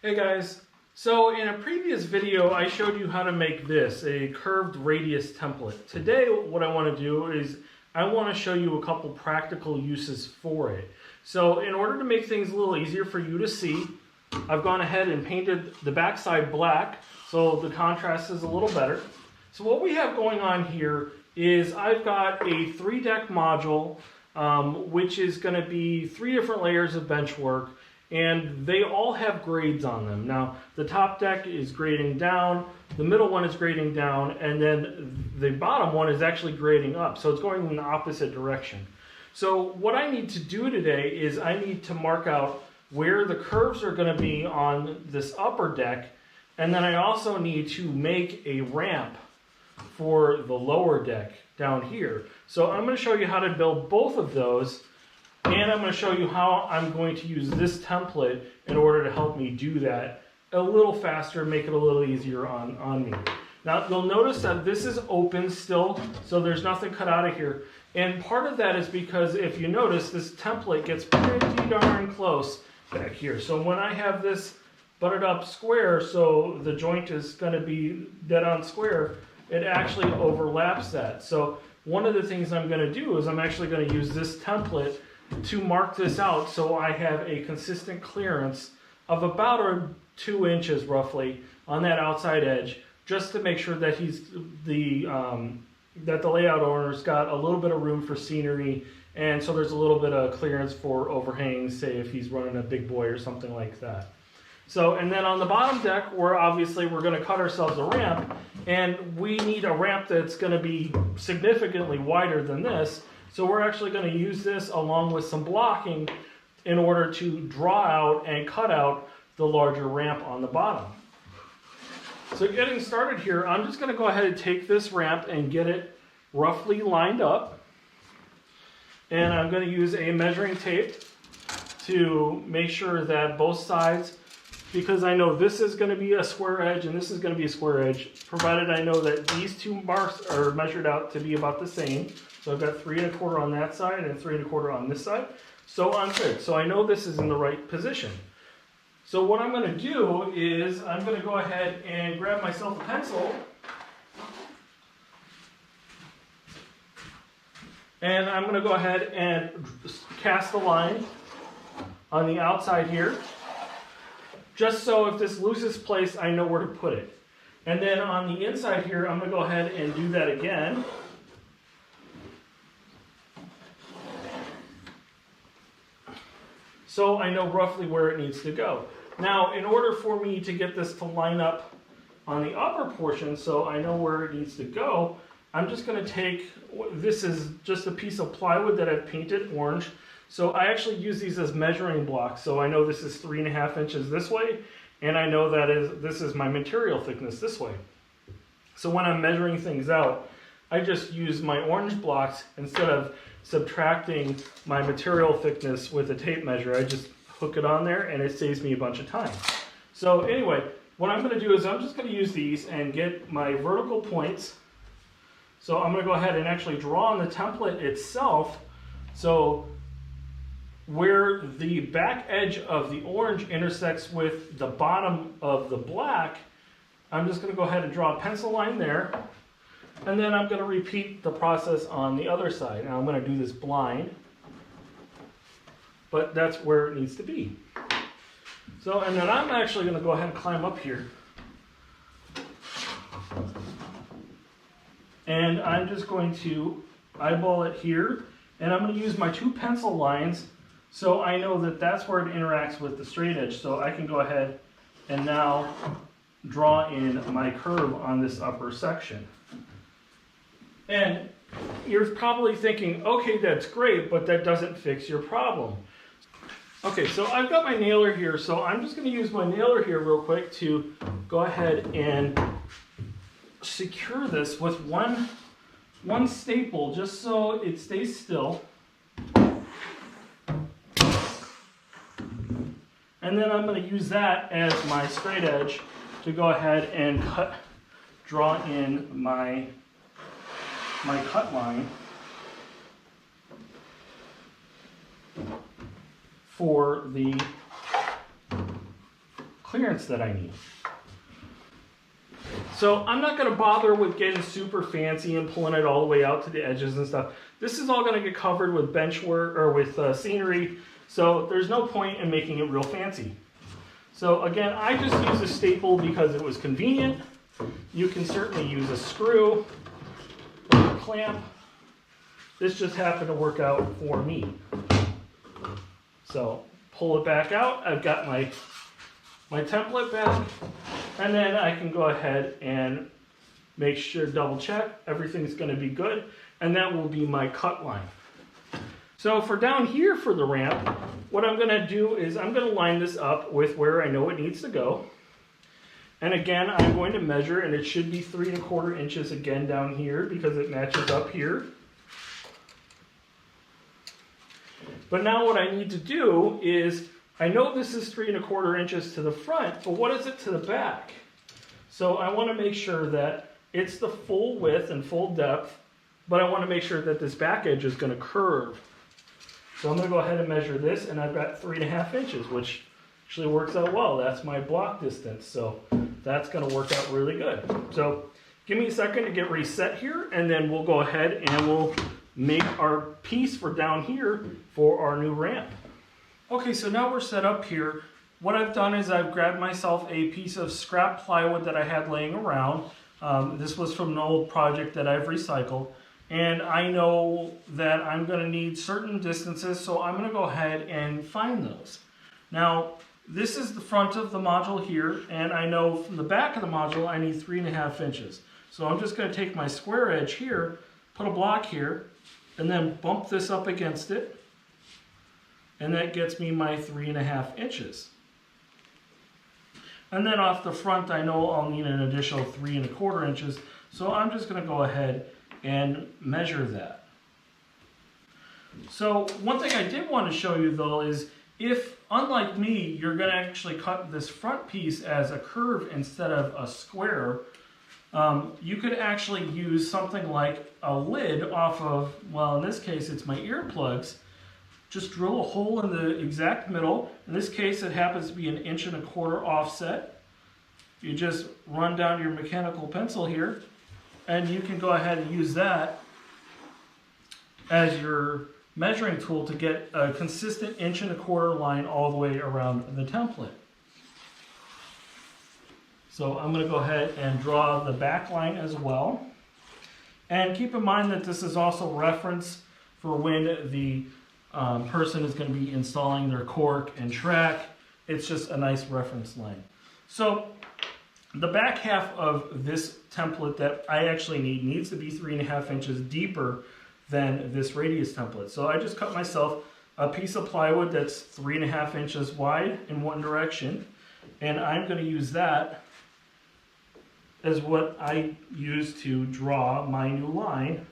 Hey guys, so in a previous video I showed you how to make this, a curved radius template. Today what I want to do is I want to show you a couple practical uses for it. So in order to make things a little easier for you to see, I've gone ahead and painted the backside black so the contrast is a little better. So what we have going on here is I've got a 3-deck module which is going to be 3 different layers of bench work. And they all have grades on them. Now, the top deck is grading down, the middle one is grading down, and then the bottom one is actually grading up. So it's going in the opposite direction. So what I need to do today is I need to mark out where the curves are going to be on this upper deck, and then I also need to make a ramp for the lower deck down here. So I'm going to show you how to build both of those. And I'm going to show you how I'm going to use this template in order to help me do that a little faster, make it a little easier on me. Now you'll notice that this is open still, so there's nothing cut out of here. And part of that is because if you notice, this template gets pretty darn close back here. So when I have this butted up square, so the joint is going to be dead on square, it actually overlaps that. So one of the things I'm going to do is I'm actually going to use this template to mark this out so I have a consistent clearance of about 2 inches roughly on that outside edge, just to make sure that that the layout owner's got a little bit of room for scenery, and so there's a little bit of clearance for overhangs, say if he's running a big boy or something like that. So, and then on the bottom deck, we're going to cut ourselves a ramp, and we need a ramp that's going to be significantly wider than this. So we're actually going to use this along with some blocking in order to draw out and cut out the larger ramp on the bottom. So getting started here, I'm just going to go ahead and take this ramp and get it roughly lined up. And I'm going to use a measuring tape to make sure that both sides, because I know this is going to be a square edge and this is going to be a square edge, provided I know that these 2 marks are measured out to be about the same. So I've got 3 1/4 on that side and 3 1/4 on this side. So I'm good. So I know this is in the right position. So what I'm going to do is I'm going to go ahead and grab myself a pencil. And I'm going to go ahead and cast a line on the outside here. Just so if this loses place, I know where to put it. And then on the inside here, I'm going to go ahead and do that again. So I know roughly where it needs to go. Now, in order for me to get this to line up on the upper portion, so I know where it needs to go, I'm just going to take, this is just a piece of plywood that I've painted orange. So I actually use these as measuring blocks. So I know this is 3 1/2 inches this way, and I know that this is my material thickness this way. So when I'm measuring things out, I just use my orange blocks instead of subtracting my material thickness with a tape measure. I just hook it on there and it saves me a bunch of time. So anyway, what I'm going to do is I'm just going to use these and get my vertical points. So I'm going to go ahead and actually draw on the template itself. So where the back edge of the orange intersects with the bottom of the black, I'm just going to go ahead and draw a pencil line there. And then I'm going to repeat the process on the other side. Now I'm going to do this blind, but that's where it needs to be. So, and then I'm actually going to go ahead and climb up here. And I'm just going to eyeball it here. And I'm going to use my 2 pencil lines so I know that that's where it interacts with the straight edge. So I can go ahead and now draw in my curve on this upper section. And you're probably thinking, okay, that's great, but that doesn't fix your problem. Okay, so I've got my nailer here, so I'm just going to use my nailer here real quick to go ahead and secure this with one staple, just so it stays still. And then I'm going to use that as my straight edge to go ahead and draw in my cut line for the clearance that I need. So I'm not going to bother with getting super fancy and pulling it all the way out to the edges and stuff. This is all going to get covered with bench work or with scenery, so there's no point in making it real fancy. So again, I just used a staple because it was convenient. You can certainly use a screw or a clamp. This just happened to work out for me. So pull it back out. I've got my template back, and then I can go ahead and make sure, double check, everything's going to be good, and that will be my cut line. So for down here for the ramp, what I'm going to do is I'm going to line this up with where I know it needs to go. And again, I'm going to measure, and it should be 3 1/4 inches again down here because it matches up here. But now what I need to do is, I know this is 3 1/4 inches to the front, but what is it to the back? So I want to make sure that it's the full width and full depth, but I want to make sure that this back edge is going to curve. So I'm going to go ahead and measure this, and I've got 3 1/2 inches, which actually works out well. That's my block distance, so that's going to work out really good. So give me a second to get reset here, and then we'll go ahead and we'll make our piece for down here for our new ramp. Okay, so now we're set up here. What I've done is I've grabbed myself a piece of scrap plywood that I had laying around. This was from an old project that I've recycled. And I know that I'm going to need certain distances, so I'm going to go ahead and find those. Now, this is the front of the module here, and I know from the back of the module I need 3 1/2 inches. So I'm just going to take my square edge here, put a block here, and then bump this up against it. And that gets me my 3 1/2 inches. And then off the front, I know I'll need an additional 3 1/4 inches. So I'm just going to go ahead and measure that. So one thing I did want to show you though is if, unlike me, you're going to actually cut this front piece as a curve instead of a square, you could actually use something like a lid off of, well, in this case it's my earplugs. Just drill a hole in the exact middle. In this case it happens to be 1 1/4 offset. You just run down your mechanical pencil here, and you can go ahead and use that as your measuring tool to get a consistent 1 1/4 line all the way around the template. So I'm going to go ahead and draw the back line as well. And keep in mind that this is also reference for when the person is going to be installing their cork and track. It's just a nice reference line. So the back half of this template that I actually need needs to be 3 1/2 inches deeper than this radius template. So I just cut myself a piece of plywood that's 3 1/2 inches wide in one direction, and I'm going to use that as what I use to draw my new line.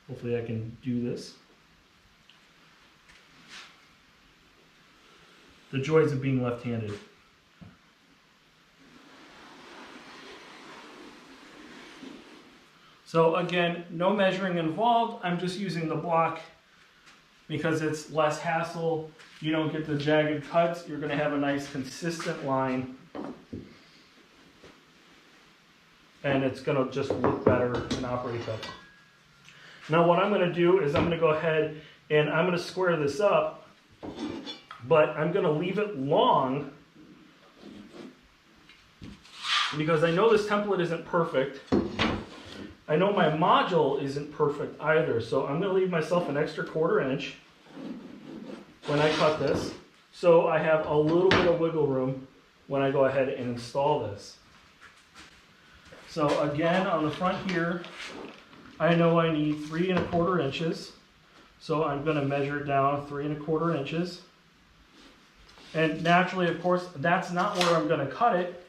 Hopefully I can do this. The joys of being left-handed. So again, no measuring involved. I'm just using the block because it's less hassle. You don't get the jagged cuts. You're going to have a nice consistent line. And it's going to just look better and operate better. Now what I'm going to do is I'm going to go ahead and I'm going to square this up, but I'm going to leave it long because I know this template isn't perfect. I know my module isn't perfect either, so I'm going to leave myself an extra 1/4 inch when I cut this, so I have a little bit of wiggle room when I go ahead and install this. So again, on the front here, I know I need 3 1/4 inches, so I'm going to measure down 3 1/4 inches. And naturally, of course, that's not where I'm going to cut it.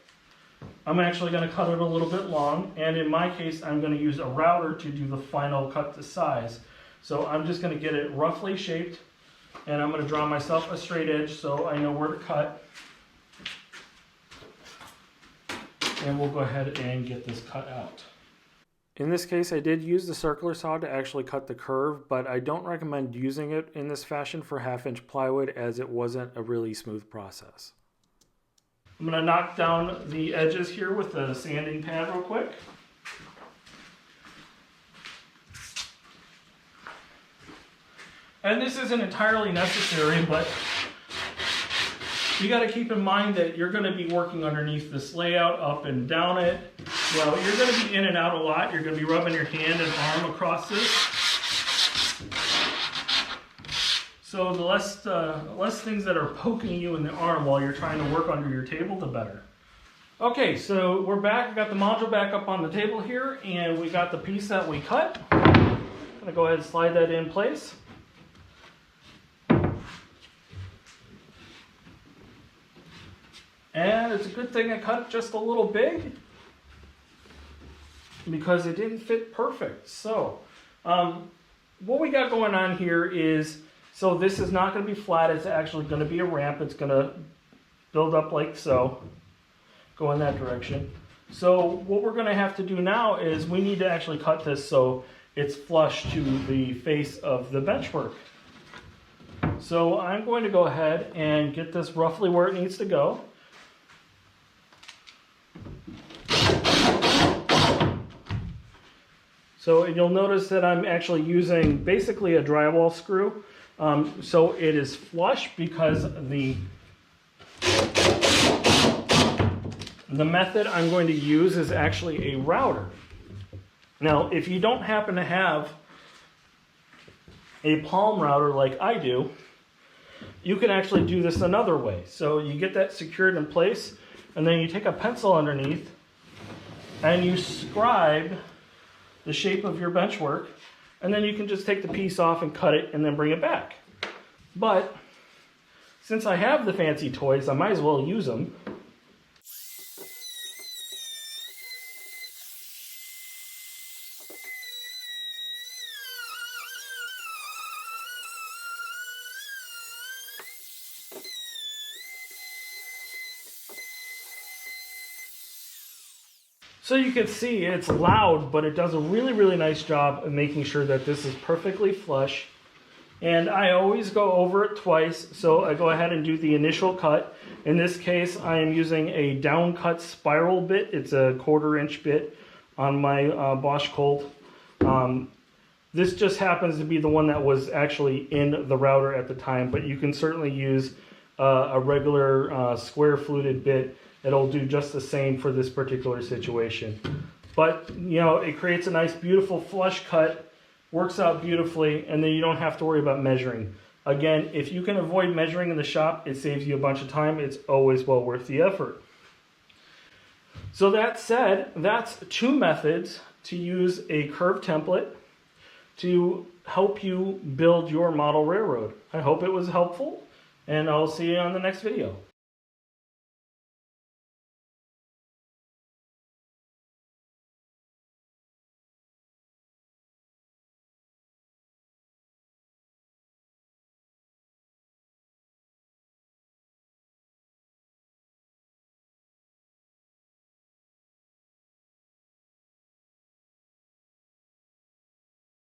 I'm actually going to cut it a little bit long, and in my case, I'm going to use a router to do the final cut to size. So I'm just going to get it roughly shaped, and I'm going to draw myself a straight edge so I know where to cut. And we'll go ahead and get this cut out. In this case, I did use the circular saw to actually cut the curve, but I don't recommend using it in this fashion for 1/2 inch plywood as it wasn't a really smooth process. I'm going to knock down the edges here with the sanding pad real quick. And this isn't entirely necessary, but you got to keep in mind that you're going to be working underneath this layout, up and down it. Well, you're going to be in and out a lot. You're going to be rubbing your hand and arm across this. So the less things that are poking you in the arm while you're trying to work under your table, the better. Okay, so we're back. We got the module back up on the table here, and we got the piece that we cut. I'm going to go ahead and slide that in place. And it's a good thing I cut it just a little big because it didn't fit perfect. So what we got going on here is, so this is not going to be flat, it's actually going to be a ramp. It's going to build up like so, go in that direction. So what we're going to have to do now is we need to actually cut this so it's flush to the face of the benchwork. So I'm going to go ahead and get this roughly where it needs to go. So you'll notice that I'm actually using basically a drywall screw. So it is flush because the method I'm going to use is actually a router. Now, if you don't happen to have a palm router like I do, you can actually do this another way. So you get that secured in place, and then you take a pencil underneath and you scribe the shape of your benchwork, and then you can just take the piece off and cut it and then bring it back. But since I have the fancy toys, I might as well use them. So you can see it's loud, but it does a really, really nice job of making sure that this is perfectly flush. And I always go over it twice, so I go ahead and do the initial cut. In this case, I am using a down cut spiral bit. It's a 1/4 inch bit on my Bosch Colt. This just happens to be the one that was actually in the router at the time, but you can certainly use a regular square fluted bit. It'll do just the same for this particular situation. But, you know, it creates a nice, beautiful flush cut, works out beautifully, and then you don't have to worry about measuring. Again, if you can avoid measuring in the shop, it saves you a bunch of time. It's always well worth the effort. So that said, that's 2 methods to use a curved template to help you build your model railroad. I hope it was helpful, and I'll see you on the next video.